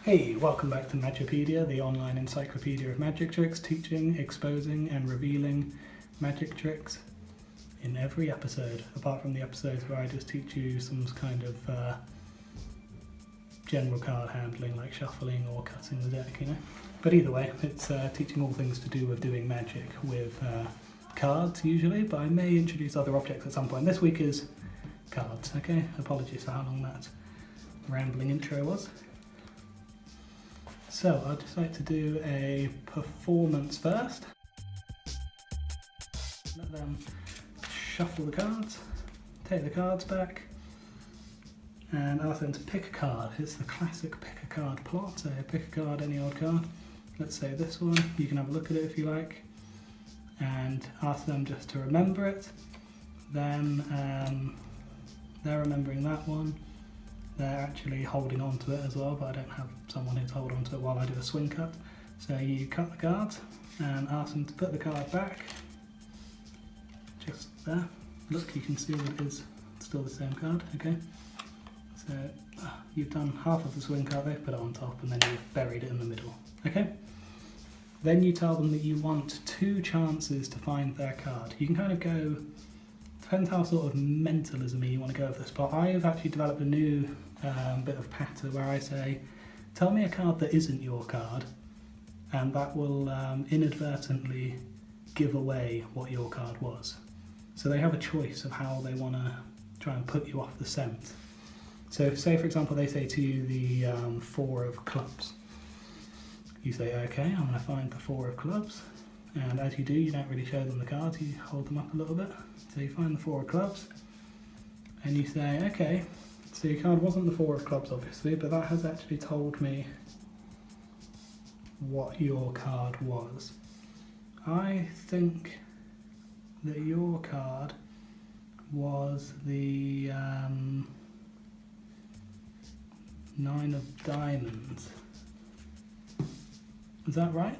Hey, welcome back to Magipedia, the online encyclopedia of magic tricks, teaching, exposing and revealing magic tricks in every episode, apart from the episodes where I just teach you some kind of general card handling like shuffling or cutting the deck, you know. But either way, it's teaching all things to do with doing magic with cards usually, but I may introduce other objects at some point. This week is cards, okay? Apologies for how long that rambling intro was. So I'd just like to do a performance first. Let them shuffle the cards, take the cards back, and ask them to pick a card. It's the classic pick a card plot, so pick a card, any old card. Let's say this one, you can have a look at it if you like, and ask them just to remember it. Then they're remembering that one. They're actually holding on to it as well, but I don't have someone who's hold on to it while I do a swing cut. So you cut the cards and ask them to put the card back, just there. Look, you can see that it is still the same card, okay? So you've done half of the swing cut, they've put it on top, and then you've buried it in the middle, okay? Then you tell them that you want 2 chances to find their card. You can kind of go, depends how sort of mentalism you want to go with this, but I've actually developed a new bit of patter where I say, tell me a card that isn't your card, and that will inadvertently give away what your card was. So they have a choice of how they want to try and put you off the scent. So say for example they say to you the 4 of clubs. You say, okay, I'm going to find the 4 of clubs. And as you do, you don't really show them the cards, you hold them up a little bit. So you find the 4 of clubs, and you say, okay, so your card wasn't the 4 of clubs obviously, but that has actually told me what your card was. I think that your card was the 9 of diamonds. Is that right?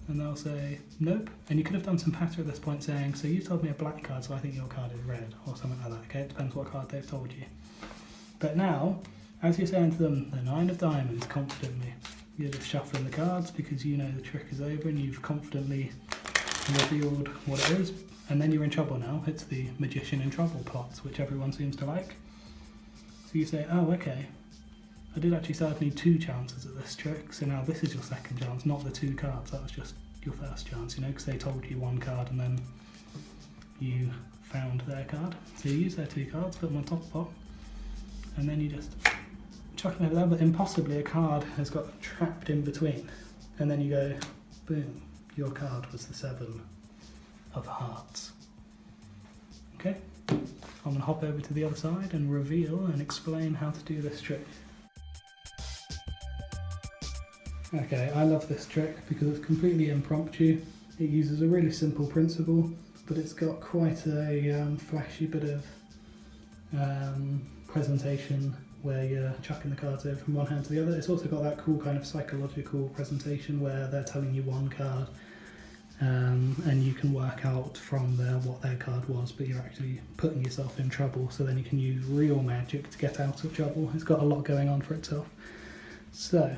And they'll say, nope. And you could have done some patter at this point saying, so you told me a black card, so I think your card is red, or something like that, okay? It depends what card they've told you. But now, as you're saying to them, the 9 of diamonds, confidently, you're just shuffling the cards because you know the trick is over and you've confidently revealed what it is. And then you're in trouble now. It's the magician in trouble plots, which everyone seems to like. So you say, oh, okay. I did actually say I'd need 2 chances at this trick, so now this is your second chance, not the 2 cards, that was just your first chance, you know, because they told you 1 card and then you found their card. So you use their 2 cards, put them on top of the pot, and then you just chuck them over there, but impossibly a card has got trapped in between. And then you go, boom, your card was the 7 of hearts. Okay, I'm going to hop over to the other side and reveal and explain how to do this trick. Okay, I love this trick because it's completely impromptu. It uses a really simple principle, but it's got quite a flashy bit of presentation where you're chucking the cards over from one hand to the other. It's also got that cool kind of psychological presentation where they're telling you 1 card and you can work out from there what their card was, but you're actually putting yourself in trouble, so then you can use real magic to get out of trouble. It's got a lot going on for itself. So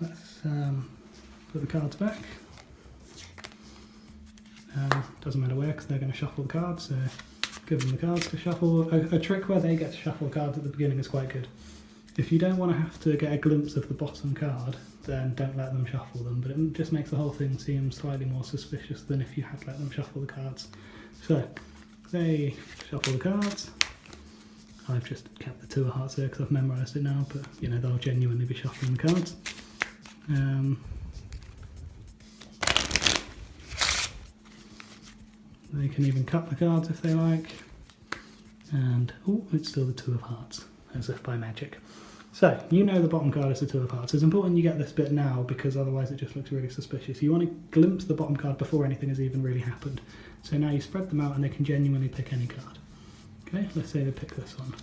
let's put the cards back. Doesn't matter where, because they're going to shuffle the cards, so give them the cards to shuffle. A trick where they get to shuffle cards at the beginning is quite good. If you don't want to have to get a glimpse of the bottom card, then don't let them shuffle them, but it just makes the whole thing seem slightly more suspicious than if you had let them shuffle the cards. So they shuffle the cards. I've just kept the 2 of hearts there because I've memorised it now, but you know, they'll genuinely be shuffling the cards. They can even cut the cards if they like, and oh, it's still the 2 of hearts, as if by magic. So, you know the bottom card is the 2 of hearts. It's important you get this bit now because otherwise it just looks really suspicious. You want to glimpse the bottom card before anything has even really happened. So now you spread them out and they can genuinely pick any card. Okay, let's say they pick this one,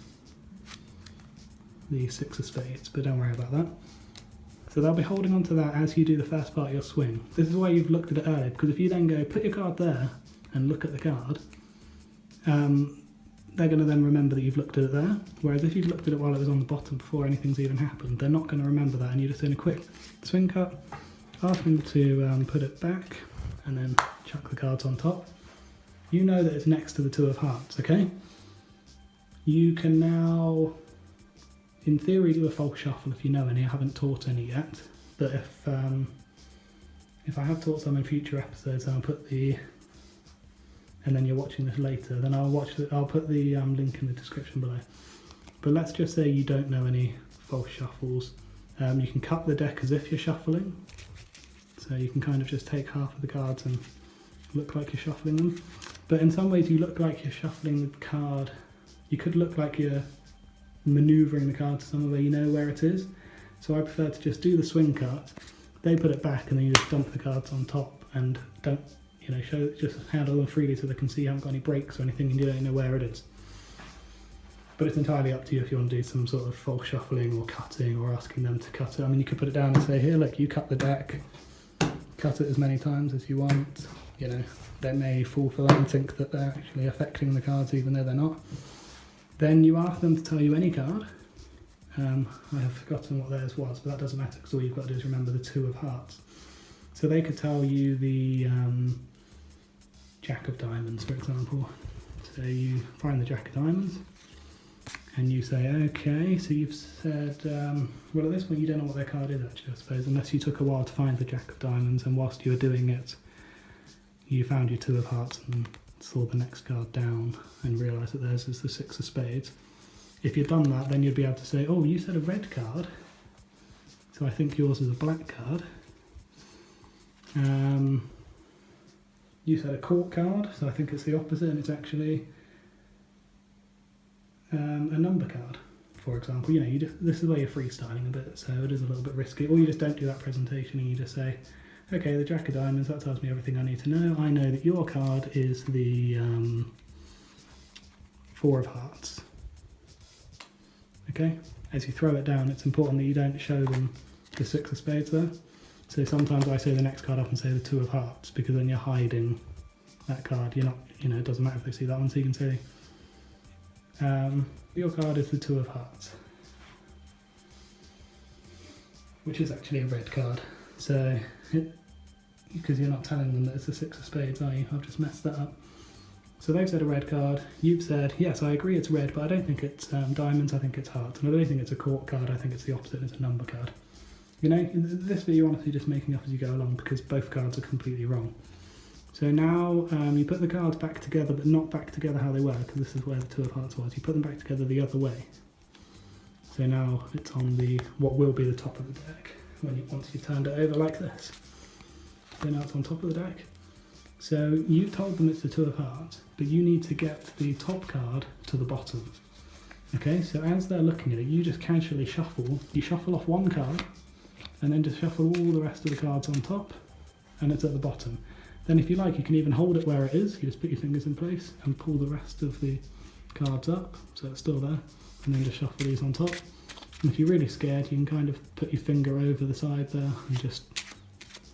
the 6 of spades, but don't worry about that. So they'll be holding on to that as you do the first part of your swing. This is why you've looked at it earlier, because if you then go, put your card there and look at the card, they're going to then remember that you've looked at it there. Whereas if you've looked at it while it was on the bottom before anything's even happened, they're not going to remember that, and you're just doing a quick swing cut, ask them to put it back, and then chuck the cards on top. You know that it's next to the two of hearts, okay? You can now, in theory, do a false shuffle if you know any. I haven't taught any yet, but if I have taught some in future episodes, I'll put the, and then you're watching this later, then I'll put the link in the description below. But let's just say you don't know any false shuffles. You can cut the deck as if you're shuffling. So you can kind of just take half of the cards and look like you're shuffling them. But in some ways you look like you're shuffling the card. You could look like you're manoeuvring the card to somewhere where you know where it is. So I prefer to just do the swing cut, they put it back, and then you just dump the cards on top and don't, just handle them freely so they can see you haven't got any breaks or anything and you don't know where it is. But it's entirely up to you if you want to do some sort of false shuffling or cutting or asking them to cut it. I mean, you could put it down and say, here, look, you cut the deck, cut it as many times as you want. They may fall for that and think that they're actually affecting the cards even though they're not. Then you ask them to tell you any card. I have forgotten what theirs was, but that doesn't matter because all you've got to do is remember the two of hearts. So they could tell you the Jack of Diamonds, for example. So you find the Jack of Diamonds and you say, okay, so you've said, well, at this point you don't know what their card is actually, I suppose, unless you took a while to find the Jack of Diamonds, and whilst you were doing it, you found your two of hearts and saw the next card down and realised that theirs is the six of spades. If you'd done that, then you'd be able to say, oh, you said a red card, so I think yours is a black card. You said a court card, so I think it's the opposite, and it's actually a number card, for example. This is where you're freestyling a bit, so it is a little bit risky. Or you just don't do that presentation and you just say, okay, the Jack of Diamonds, that tells me everything I need to know. I know that your card is the Four of Hearts. Okay, as you throw it down, it's important that you don't show them the six of spades there. So sometimes I say the next card up and say the two of hearts, because then you're hiding that card. You're not, it doesn't matter if they see that one, so you can say, your card is the two of hearts, which is actually a red card. So, because you're not telling them that it's the six of spades, are you? I've just messed that up. So they've said a red card, you've said, yes, I agree it's red, but I don't think it's diamonds, I think it's hearts. And I don't think it's a court card, I think it's the opposite, it's a number card. This bit you're honestly just making up as you go along because both cards are completely wrong. So now you put the cards back together, but not back together how they were, because this is where the two of hearts was. You put them back together the other way. So now it's on what will be the top of the deck once you've turned it over like this. So now it's on top of the deck. So you've told them it's the two of hearts, but you need to get the top card to the bottom. Okay, so as they're looking at it, you just casually shuffle. You shuffle off one card, and then just shuffle all the rest of the cards on top, and it's at the bottom. Then if you like, you can even hold it where it is. You just put your fingers in place and pull the rest of the cards up, so it's still there, and then just shuffle these on top. And if you're really scared, you can kind of put your finger over the side there and just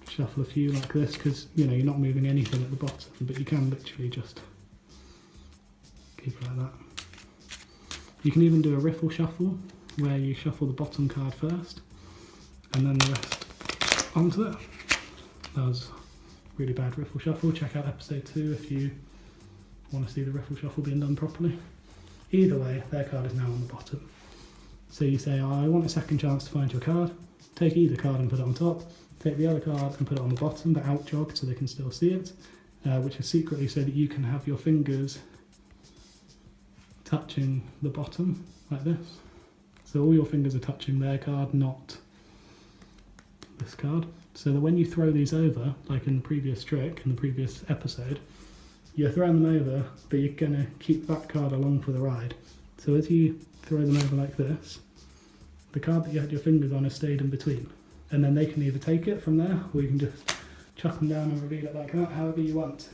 shuffle a few like this, because you're not moving anything at the bottom, but you can literally just keep it like that. You can even do a riffle shuffle, where you shuffle the bottom card first, and then the rest onto it. That was really bad riffle shuffle. Check out episode 2 if you want to see the riffle shuffle being done properly. Either way, their card is now on the bottom. So you say, I want a second chance to find your card. Take either card and put it on top. Take the other card and put it on the bottom, but out jog so they can still see it, which is secretly so that you can have your fingers touching the bottom like this. So all your fingers are touching their card, not this card. So that when you throw these over, like in the previous trick, in the previous episode, you're throwing them over, but you're going to keep that card along for the ride. So as you throw them over like this, the card that you had your fingers on has stayed in between. And then they can either take it from there, or you can just chuck them down and reveal it like that, however you want.